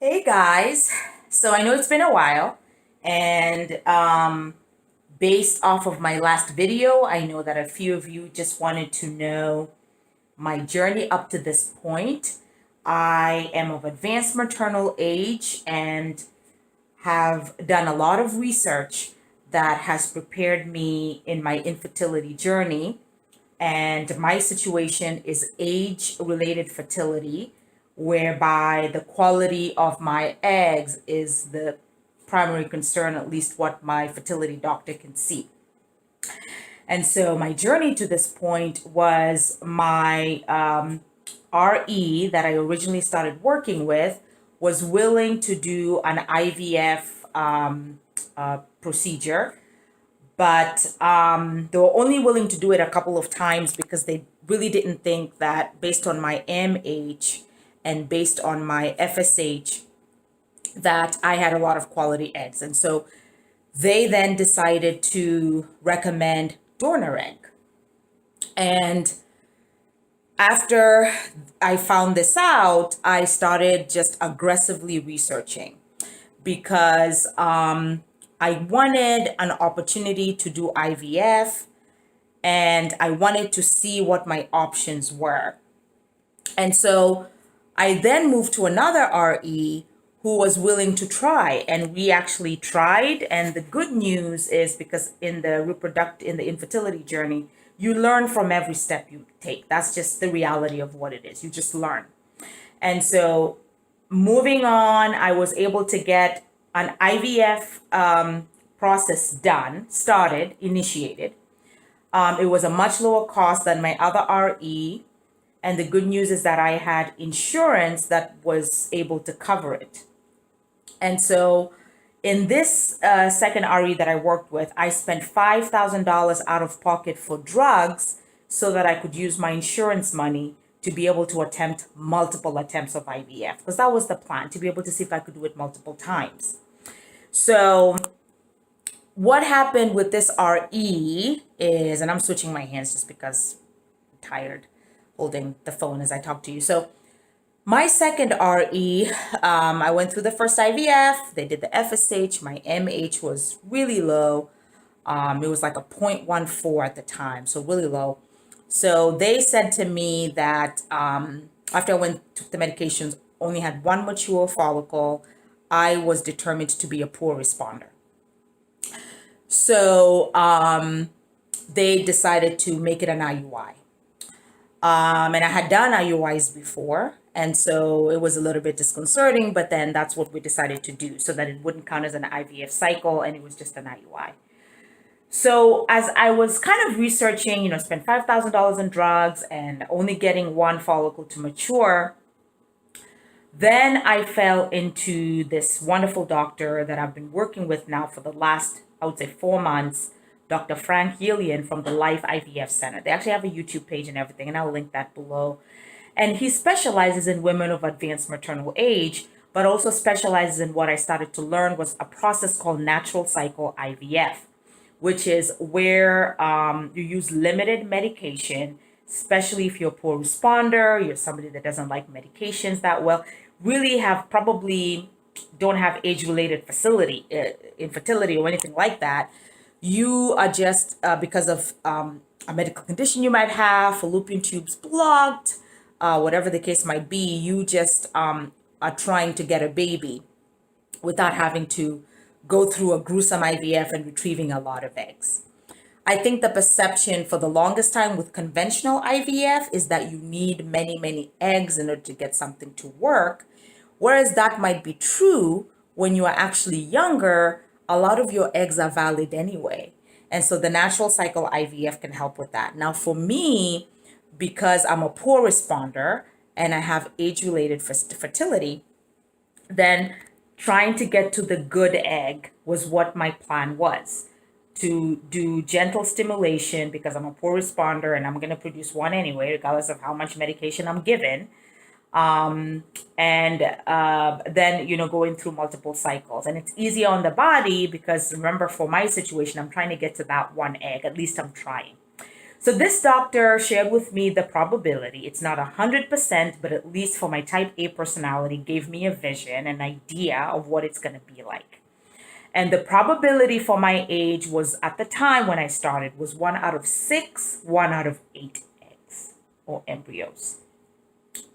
Hey guys, so I know it's been a while, and based off of my last video, I know that a few of you just wanted to know my journey up to this point. I am of advanced maternal age and have done a lot of research that has prepared me in my infertility journey. And my situation is age related fertility, whereby the quality of my eggs is the primary concern, at least what my fertility doctor can see. And so my journey to this point was my RE that I originally started working with was willing to do an IVF procedure, but they were only willing to do it a couple of times because they really didn't think that based on my MH and based on my FSH that I had a lot of quality eggs. And so they then decided to recommend donor egg. And after I found this out, I started just aggressively researching because I wanted an opportunity to do IVF and I wanted to see what my options were. And so I then moved to another RE who was willing to try, and we actually tried. And the good news is because in the infertility journey, you learn from every step you take. That's just the reality of what it is. You just learn. And so moving on, I was able to get an IVF process done, initiated. It was a much lower cost than my other RE. And the good news is that I had insurance that was able to cover it. And so in this second RE that I worked with, I spent $5,000 out of pocket for drugs so that I could use my insurance money to be able to attempt multiple attempts of IVF, because that was the plan, to be able to see if I could do it multiple times. So what happened with this RE is, and I'm switching my hands just because I'm tired holding the phone as I talk to you. So my second RE, I went through the first IVF. They did the FSH. My MH was really low. It was like a 0.14 at the time, so really low. So they said to me that after I took the medications, only had one mature follicle, I was determined to be a poor responder. So they decided to make it an IUI. And I had done IUIs before, and so it was a little bit disconcerting, but then that's what we decided to do so that it wouldn't count as an IVF cycle and it was just an IUI. So as I was kind of researching, spent $5,000 in drugs and only getting one follicle to mature, then I fell into this wonderful doctor that I've been working with now for the last, I would say, 4 months, Dr. Frank Yelian from the Life IVF Center. They actually have a YouTube page and everything, and I'll link that below. And he specializes in women of advanced maternal age, but also specializes in what I started to learn was a process called natural cycle IVF, which is where you use limited medication, especially if you're a poor responder, you're somebody that doesn't like medications that well, really don't have age-related infertility or anything like that. You are just, because of a medical condition you might have, fallopian tubes blocked, whatever the case might be, you just are trying to get a baby without having to go through a gruesome IVF and retrieving a lot of eggs. I think the perception for the longest time with conventional IVF is that you need many, many eggs in order to get something to work. Whereas that might be true when you are actually younger, a lot of your eggs are valid anyway. And so the natural cycle IVF can help with that. Now, for me, because I'm a poor responder and I have age-related fertility, then trying to get to the good egg was what my plan was, to do gentle stimulation because I'm a poor responder and I'm going to produce one anyway, regardless of how much medication I'm given. And then, going through multiple cycles. And it's easier on the body because remember, for my situation, I'm trying to get to that one egg. At least I'm trying. So this doctor shared with me the probability. It's not 100%, but at least for my type A personality, gave me a vision, an idea of what it's going to be like. And the probability for my age was, at the time when I started, was 1 out of 6, 1 out of 8 eggs or embryos,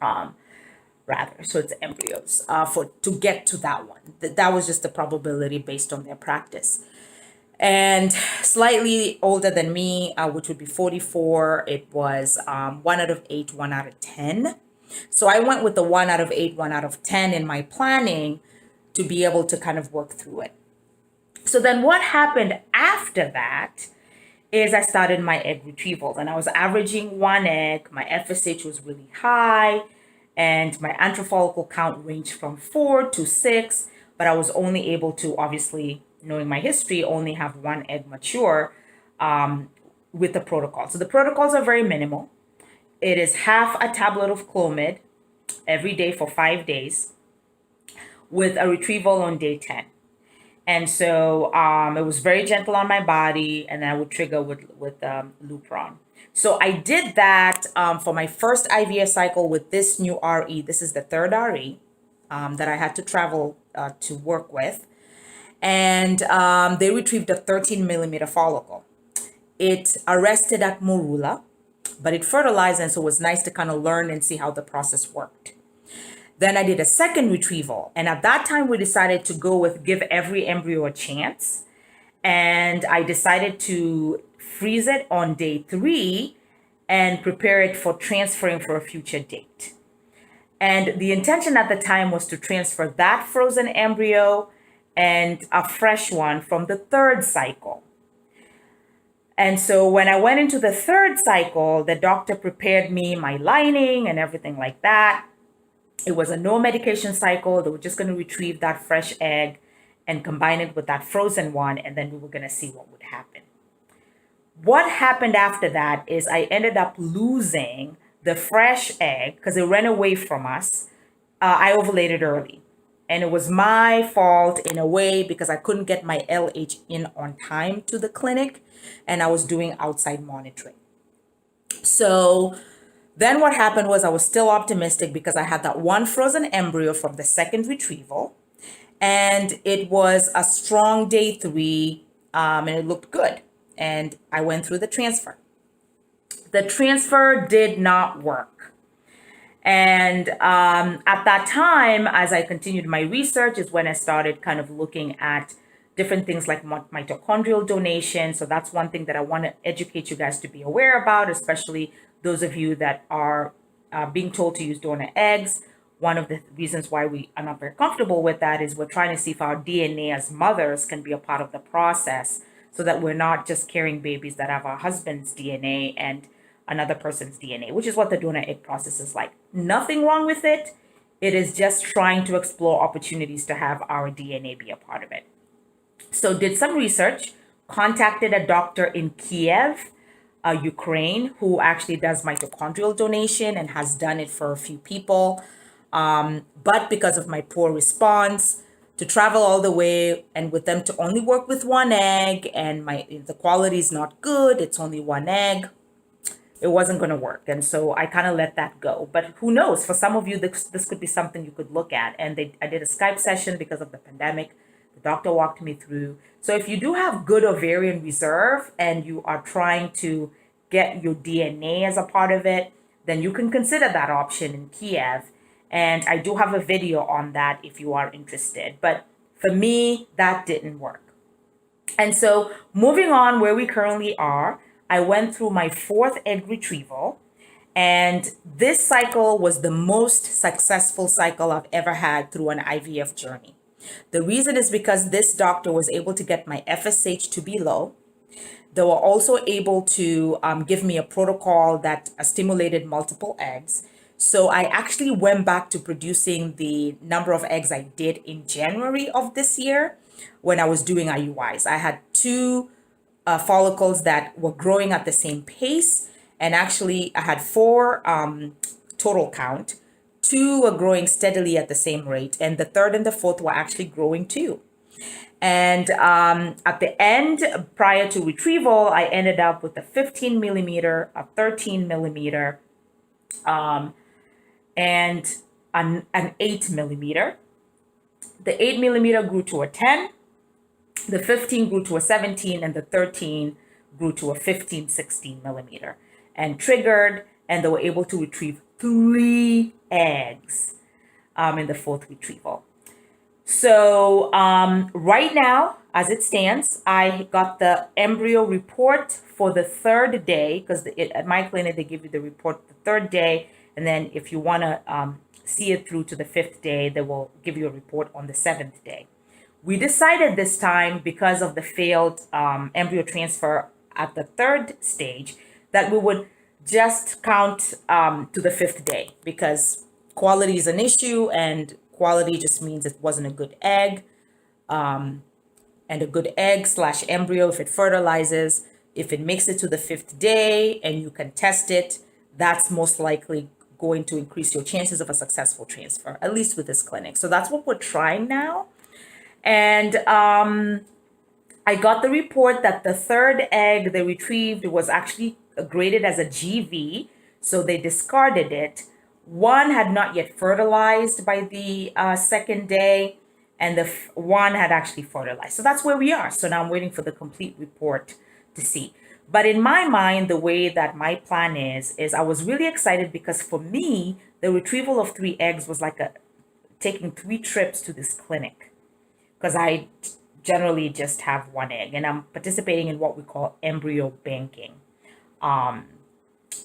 rather. So it's embryos for to get to that one. That was just the probability based on their practice. And slightly older than me, which would be 44, it was 1 out of 8, 1 out of 10. So I went with the 1 out of 8, 1 out of 10 in my planning to be able to kind of work through it. So then what happened after that is I started my egg retrievals, and I was averaging 1 egg. My FSH was really high, and my antral follicle count ranged from 4 to 6, but I was only able to, obviously, knowing my history, only have 1 egg mature with the protocol. So the protocols are very minimal. It is half a tablet of Clomid every day for 5 days with a retrieval on day 10. And so it was very gentle on my body, and then I would trigger with Lupron. So I did that for my first IVF cycle with this new RE. This is the third RE that I had to travel to work with. And they retrieved a 13 millimeter follicle. It arrested at morula, but it fertilized, and so it was nice to kind of learn and see how the process worked. Then I did a second retrieval, and at that time we decided to go with give every embryo a chance, and I decided to freeze it on day 3 and prepare it for transferring for a future date. And the intention at the time was to transfer that frozen embryo and a fresh one from the third cycle. And so when I went into the third cycle, the doctor prepared me my lining and everything like that. It was a no medication cycle. They were just going to retrieve that fresh egg and combine it with that frozen one, and then we were going to see what would happen. What happened after that is I ended up losing the fresh egg because it ran away from us. I ovulated early. And it was my fault in a way because I couldn't get my LH in on time to the clinic, and I was doing outside monitoring. So then what happened was I was still optimistic because I had that one frozen embryo from the second retrieval, and it was a strong day 3, and it looked good. And I went through the transfer. The transfer did not work. And at that time, as I continued my research, is when I started kind of looking at different things like mitochondrial donation. So that's one thing that I want to educate you guys to be aware about, especially those of you that are being told to use donor eggs. One of the reasons why we are not very comfortable with that is we're trying to see if our DNA as mothers can be a part of the process so that we're not just carrying babies that have our husband's DNA and another person's DNA, which is what the donor egg process is like. Nothing wrong with it. It is just trying to explore opportunities to have our DNA be a part of it. So did some research, contacted a doctor in Kiev, Ukraine, who actually does mitochondrial donation and has done it for a few people. But because of my poor response, to travel all the way and with them to only work with 1 egg, and the quality is not good, it's only 1 egg, it wasn't going to work. And so I kind of let that go. But who knows, for some of you, this could be something you could look at. And I did a Skype session because of the pandemic. The doctor walked me through. So if you do have good ovarian reserve and you are trying to get your DNA as a part of it, then you can consider that option in Kiev. And I do have a video on that if you are interested. But for me, that didn't work. And so moving on where we currently are, I went through my 4th egg retrieval, and this cycle was the most successful cycle I've ever had through an IVF journey. The reason is because this doctor was able to get my FSH to be low. They were also able to give me a protocol that stimulated multiple eggs. So I actually went back to producing the number of eggs I did in January of this year when I was doing IUIs. I had 2 follicles that were growing at the same pace. And actually, I had 4 total count. 2 were growing steadily at the same rate. And the third and the fourth were actually growing too. And at the end, prior to retrieval, I ended up with a 15 millimeter, a 13 millimeter, and an 8 millimeter. The 8 millimeter grew to a 10, the 15 grew to a 17, and the 13 grew to a 15, 16 millimeter, and triggered, and they were able to retrieve 3 eggs in the fourth retrieval. So right now, as it stands, I got the embryo report for the third day, because at my clinic, they give you the report the third day. And then if you want to see it through to the fifth day, they will give you a report on the seventh day. We decided this time, because of the failed embryo transfer at the third stage, that we would just count to the fifth day, because quality is an issue, and quality just means it wasn't a good egg. And a good egg slash embryo, if it fertilizes, if it makes it to the fifth day and you can test it, that's most likely going to increase your chances of a successful transfer, at least with this clinic. So that's what we're trying now. And I got the report that the third egg they retrieved was actually graded as a GV, so they discarded it. One had not yet fertilized by the second day, and the one had actually fertilized. So that's where we are. So now I'm waiting for the complete report to see. But in my mind, the way that my plan is I was really excited, because for me, the retrieval of 3 eggs was like taking 3 trips to this clinic, because I generally just have 1 egg, and I'm participating in what we call embryo banking,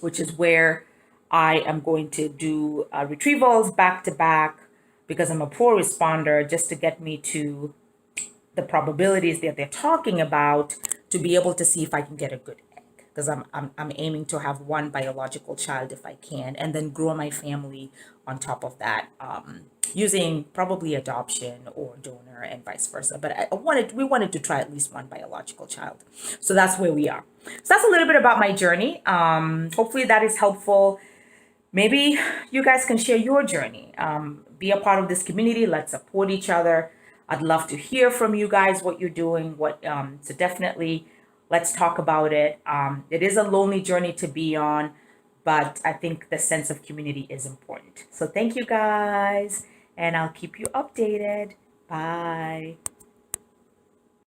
which is where I am going to do retrievals back to back, because I'm a poor responder, just to get me to the probabilities that they're talking about, to be able to see if I can get a good egg, because I'm aiming to have 1 biological child if I can, and then grow my family on top of that, using probably adoption or donor and vice versa. But we wanted to try at least 1 biological child. So that's where we are. So that's a little bit about my journey. Hopefully that is helpful. Maybe you guys can share your journey. Be a part of this community. Let's support each other. I'd love to hear from you guys what you're doing. So definitely let's talk about it. It is a lonely journey to be on, but I think the sense of community is important. So thank you guys, and I'll keep you updated. Bye.